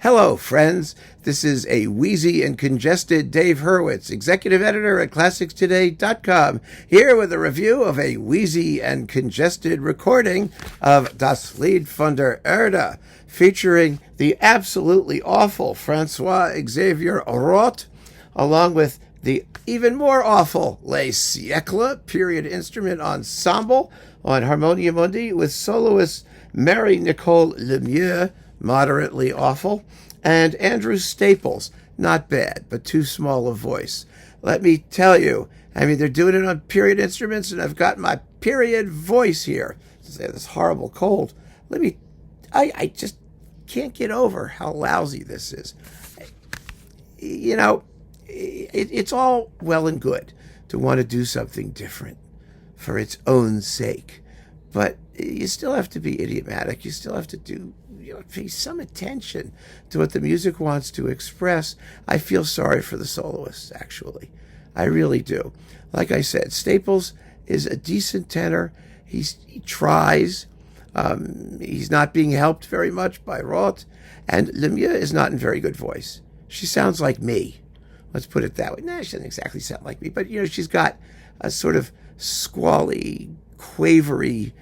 Hello, friends. This is a Wheezy and Congested Dave Hurwitz, executive editor at ClassicsToday.com, here with a review of a Wheezy and Congested recording of Das Lied von der Erde, featuring the absolutely awful Frančois-Xavier Roth, along with the even more awful Les Siècles period instrument ensemble on Harmonia Mundi, with soloist Marie-Nicole Lemieux, moderately awful, and Andrew Staples, not bad, but too small a voice. Let me tell you, they're doing it on period instruments, and I've got my period voice here. Since I have this horrible cold, I just can't get over how lousy this is. You know, it's all well and good to want to do something different for its own sake, but you still have to be idiomatic. You still have to pay some attention to what the music wants to express. I feel sorry for the soloists, actually. I really do. Like I said, Staples is a decent tenor. He tries. He's not being helped very much by Roth. And Lemieux is not in very good voice. She sounds like me. Let's put it that way. Nah, she doesn't exactly sound like me, but she's got a sort of squally, quavery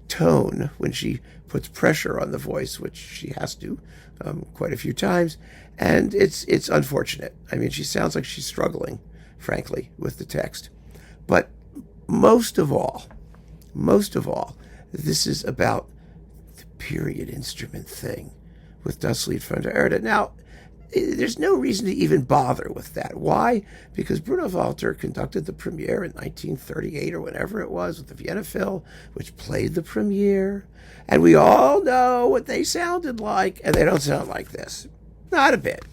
tone when she puts pressure on the voice, which she has to quite a few times, and it's unfortunate. She sounds like she's struggling, frankly, with the text. But most of all, this is about the period instrument thing with Das Lied von der Erde. Now, there's no reason to even bother with that. Why? Because Bruno Walter conducted the premiere in 1938 or whenever it was with the Vienna Phil, which played the premiere. And we all know what they sounded like, and they don't sound like this. Not a bit.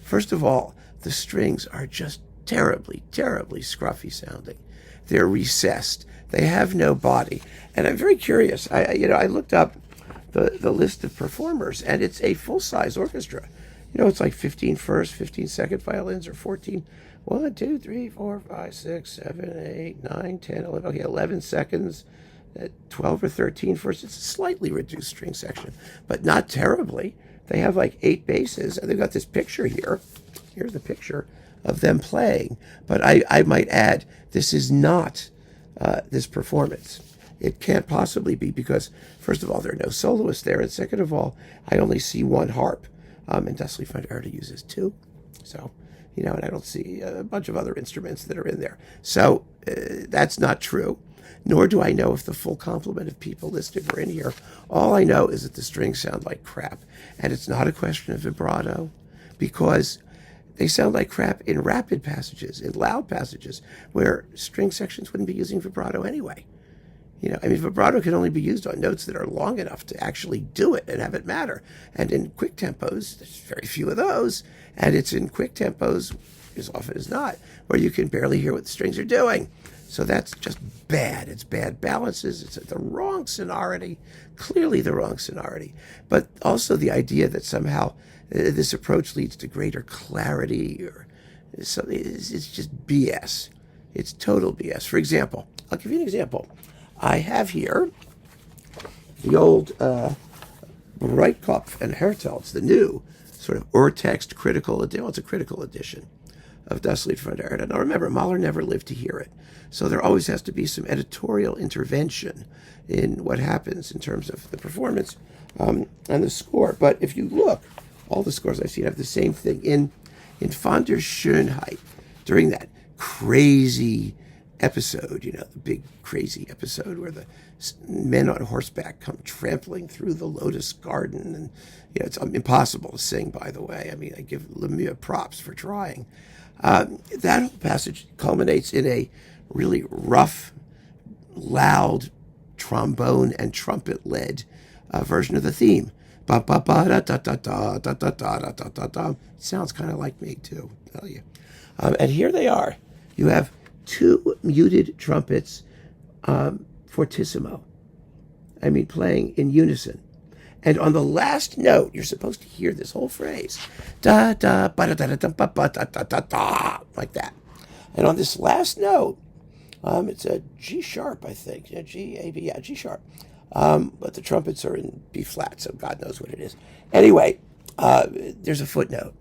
First of all, the strings are just terribly, terribly scruffy sounding. They're recessed. They have no body. And I'm very curious. I looked up the list of performers, and it's a full-size orchestra. It's like 15 first, 15 second violins, or 14. 1, 2, 3, 4, 5, 6, 7, 8, 9, 10, 11. Okay, 11 seconds, 12 or 13 first. It's a slightly reduced string section, but not terribly. They have like 8 basses, and they've got this picture here. Here's the picture of them playing. But I might add, this is not this performance. It can't possibly be because, first of all, there are no soloists there, and second of all, I only see one harp. And Das Lied von der Erde uses 2. So, and I don't see a bunch of other instruments that are in there. So that's not true. Nor do I know if the full complement of people listed were in here. All I know is that the strings sound like crap. And it's not a question of vibrato, because they sound like crap in rapid passages, in loud passages, where string sections wouldn't be using vibrato anyway. Vibrato can only be used on notes that are long enough to actually do it and have it matter. And in quick tempos, there's very few of those. And it's in quick tempos, as often as not, where you can barely hear what the strings are doing. So that's just bad. It's bad balances. It's the wrong sonority, clearly the wrong sonority. But also the idea that somehow this approach leads to greater clarity or something, it's just BS. It's total BS. For example, I'll give you an example. I have here the old Breitkopf and Hertel. It's the new sort of Urtext critical edition. Well, it's a critical edition of Das Lied von der Erde. Now remember, Mahler never lived to hear it. So there always has to be some editorial intervention in what happens in terms of the performance and the score. But if you look, all the scores I've seen have the same thing. In Von der Schönheit, during that crazy episode, the big crazy episode where the men on horseback come trampling through the lotus garden, and it's impossible to sing, by the way. I give Lemieux props for trying. That whole passage culminates in a really rough, loud trombone and trumpet led version of the theme. Ba ba ba da da da da da da da da da da. Sounds kind of like me too, I'll tell you. And here they are. You have 2 muted trumpets, fortissimo. Playing in unison. And on the last note, you're supposed to hear this whole phrase, da da ba da da da ba ba da da da da, like that. And on this last note, it's a G sharp, I think, G sharp. But the trumpets are in B flat, so God knows what it is. Anyway, There's a footnote.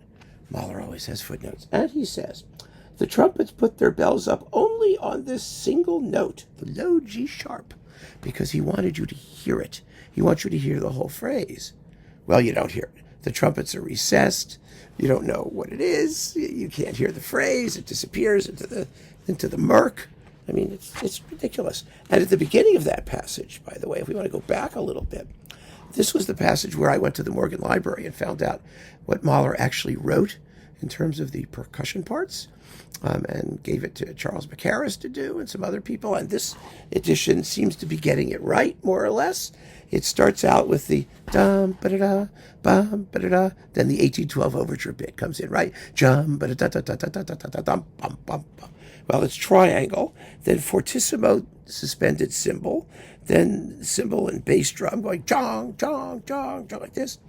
Mahler always has footnotes. And he says, the trumpets put their bells up only on this single note, the low G sharp, because he wanted you to hear it. He wants you to hear the whole phrase. Well, you don't hear it. The trumpets are recessed. You don't know what it is. You can't hear the phrase. It disappears into the murk. I mean, it's ridiculous. And at the beginning of that passage, by the way, if we want to go back a little bit, this was the passage where I went to the Morgan Library and found out what Mahler actually wrote in terms of the percussion parts, and gave it to Charles Mackerras to do and some other people. And this edition seems to be getting it right, more or less. It starts out with the dum ba da da bum ba da da. Then the 1812 overture bit comes in, right? Jum ba da da da da da da da da dum bum bum bum. Well, it's triangle, then fortissimo suspended cymbal, then cymbal and bass drum going chong, chong, chong, chong, like this.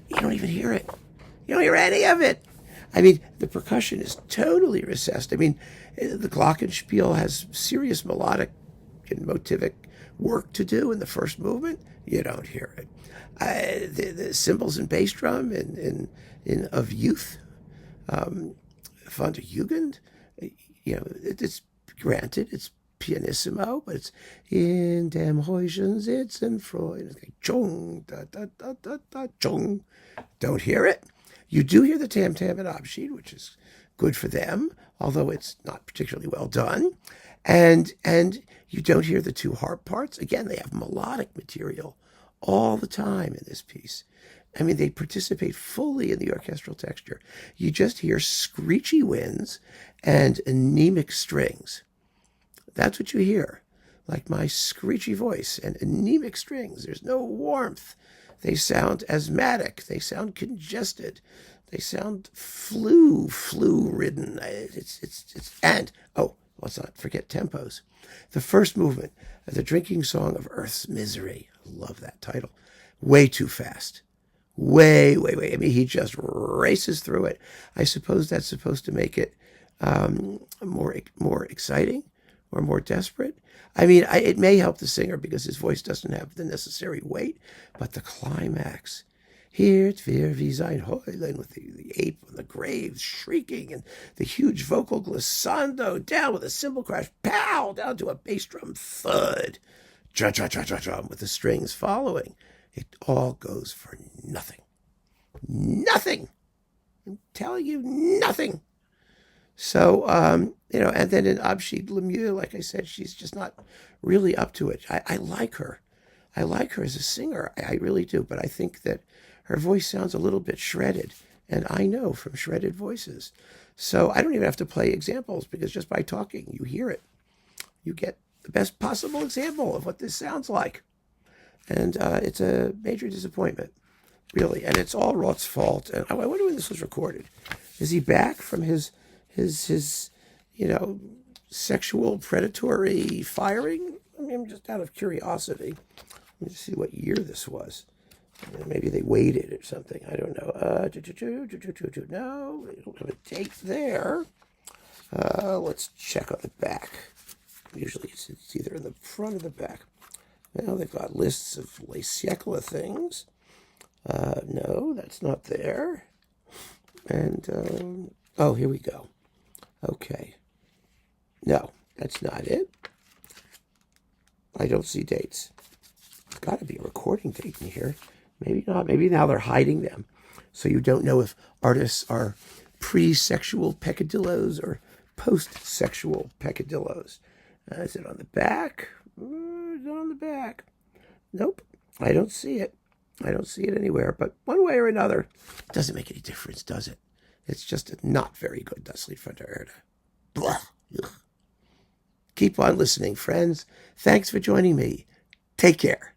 You don't even hear it. You don't hear any of it. I mean, the percussion is totally recessed. I mean, the glockenspiel has serious melodic and motivic work to do in the first movement. You don't hear it. The cymbals and bass drum in of youth, von der Jugend, it's granted, it's pianissimo, but it's in dem Häuschen sitzen Freud. It's like chung, da, da, da, da, da, chung. Don't hear it. You do hear the tam-tam and Abschied, which is good for them, although it's not particularly well done. And you don't hear the two harp parts. Again, they have melodic material all the time in this piece. I mean, they participate fully in the orchestral texture. You just hear screechy winds and anemic strings. That's what you hear, like my screechy voice and anemic strings. There's no warmth. They sound asthmatic. They sound congested. They sound flu-ridden. And let's not forget tempos. The first movement, the drinking song of Earth's Misery. I love that title. Way too fast. Way. I mean, he just races through it. I suppose that's supposed to make it more exciting or more desperate. I mean, it may help the singer because his voice doesn't have the necessary weight, but the climax, Hiert wir wie sein Heulen, with the ape on the grave shrieking, and the huge vocal glissando down with a cymbal crash, pow, down to a bass drum thud, cha-cha-cha-cha-cha, with the strings following. It all goes for nothing. Nothing! I'm telling you, nothing! So, and then in Abschied, Lemieux, like I said, she's just not really up to it. I like her. I like her as a singer. I really do. But I think that her voice sounds a little bit shredded. And I know from shredded voices. So I don't even have to play examples because just by talking, you hear it. You get the best possible example of what this sounds like. And it's a major disappointment, really. And it's all Roth's fault. And I wonder when this was recorded. Is he back from his sexual predatory firing? I mean, just out of curiosity. Let me see what year this was. Maybe they waited or something. I don't know. No, they don't have a date there. Let's check on the back. Usually it's either in the front or the back. Now they've got lists of Les Siècles things. No, that's not there. And, here we go. Okay. No, that's not it. I don't see dates. There's got to be a recording date in here. Maybe not. Maybe now they're hiding them. So you don't know if artists are pre-sexual peccadillos or post-sexual peccadillos. Is it on the back? Is it on the back? Nope. I don't see it. I don't see it anywhere. But one way or another, it doesn't make any difference, does it? It's just a not very good Das Lied von der Erde. Blah. Ugh. Keep on listening, friends. Thanks for joining me. Take care.